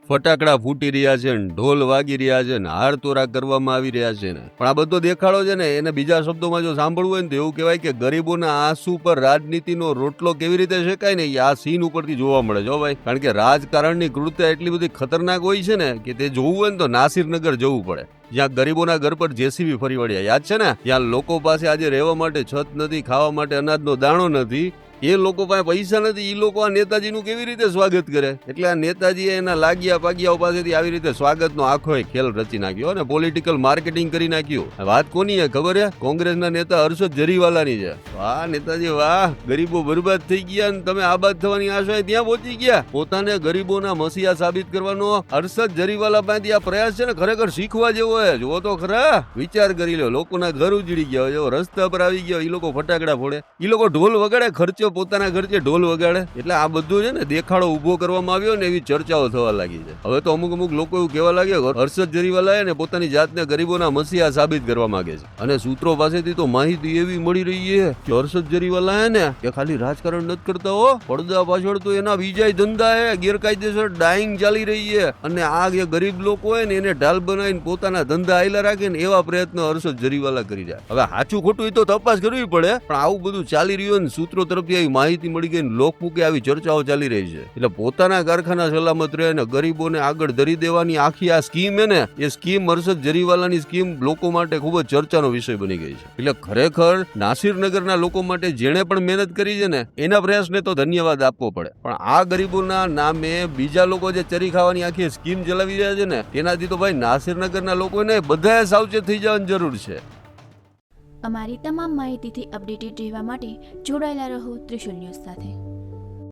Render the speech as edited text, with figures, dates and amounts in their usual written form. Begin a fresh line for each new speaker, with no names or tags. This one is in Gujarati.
ફટાકડા ફૂટી રહ્યા છે ને ઢોલ વાગી રહ્યા છે ને હાર તોરા કરવામાં આવી રહ્યા છે ને, પણ આ બધો દેખાડો છે ને એને બીજા શબ્દોમાં જો સાંભળવું હોય ને તો એવું કહેવાય કે ગરીબોના આંસુ પર રાજનીતિનો રોટલો કેવી રીતે શેકાય ને એ આ સીન ઉપરથી જોવા મળે છે ભાઈ. કારણ કે રાજકારણની કૃત્ય એટલી બધી ખતરનાક હોય છે ને કે તે જોવું હોય ને તો નાસિરનગર જવું પડે, જ્યાં ગરીબોના ઘર પર જેસીબી ફરી વળ્યા. યાદ છે ને, ત્યાં લોકો પાસે આજે રહેવા માટે છત નથી, ખાવા માટે અનાજનો દાણો નથી, એ લોકો પાસે પૈસા નથી, એ લોકો આ નેતાજીનું કેવી રીતે સ્વાગત કરે? એટલે આ નેતાજીએ એના લાગ્યા પાગ્યાઓ પાસેથી આવી રીતે સ્વાગતનો આખો ખેલ રચી નાખ્યો અને પોલિટિકલ માર્કેટિંગ કરી નાખ્યું. વાત કોની છે ખબર છે? કોંગ્રેસના નેતા હર્ષદ જરીવાલાની છે. વાહ નેતાજી વાહ, ગરીબો બરબાદ થઈ ગયા ને તમે આબાદ થવાની આશાએ ત્યાં પહોંચી ગયા. પોતાને ગરીબોના મસીહા સાબિત કરવાનો હર્ષદ જરીવાલા પાસેથી આ પ્રયાસ છે ને ખરેખર શીખવા જેવો છે. જુઓ તો ખરા, વિચાર કરી લો, લોકોના ઘર ઉજળી ગયા હોય, રસ્તા પર આવી ગયા, એ લોકો ફટાકડા ફોડે, એ લોકો ઢોલ વગાડે, ખર્ચો પોતાના ખર્ચે ઢોલ વગાડે. એટલે આ બધું છે ને દેખાડો ઉભો કરવામાં આવ્યો ને એવી ચર્ચાઓ થવા લાગી છે. હવે તો અમુક લોકો એવું કહેવા લાગ્યા હર્ષદ જરીવાલાએ ને પોતાની જાતને ગરીબોના મસીહા સાબિત કરવા માંગે છે. અને સૂત્રો પાસેથી તો માહિતી એવી મળી રહી છે કે હર્ષદ જરીવાલા ને કે ખાલી રાજકારણ નથી કરતા હો, પડદા પાછળ તો એના બીજા ધંધા હે, ગેરકાયદેસર ડાઈંગ ચાલી રહી છે. અને આ જે ગરીબ લોકો હોય ને એને ઢાલ બનાવીને પોતાના ધંધા આયલા રાખે ને એવા પ્રયત્નો હર્ષદ જરીવાલા કરી જાય. હવે સાચું ખોટું એ તો તપાસ કરવી પડે, પણ આવું બધું ચાલી રહ્યું ને સૂત્રો તરફથી આવી માહિતી મળી ગઈ, લોકમુખે આવી ચર્ચાઓ ચાલી રહી છે. એટલે પોતાના કારખાના સલામત રહે ને ગરીબોને આગળ ધરી દેવાની આખી આ સ્કીમ હે ને, એ સ્કીમ હર્ષદ જરીવાલાની સ્કીમ લોકો માટે ખૂબ જ ચર્ચાનો વિષય બની ગઈ છે. એટલે ખરેખર નાસિરનગરના લોકો માટે જેણે પણ મહેનત કરી છે ને એના પ્રયાસને તો ધન્યવાદ આપવો પડે. પણ આ ગરીબોના નામે બીજા લોકો જે ચરી ખાવાની આખી સ્કીમ ચલાવી રહ્યા છે ને તેનાથી તો ભાઈ નાસિરનગરના લોકોને બધાએ સાવચેત થઈ જવાની જરૂર છે.
અમારી તમામ માહિતીથી અપડેટેડ રહેવા માટે જોડાયેલા રહો ત્રિશુલ ન્યૂઝ સાથે.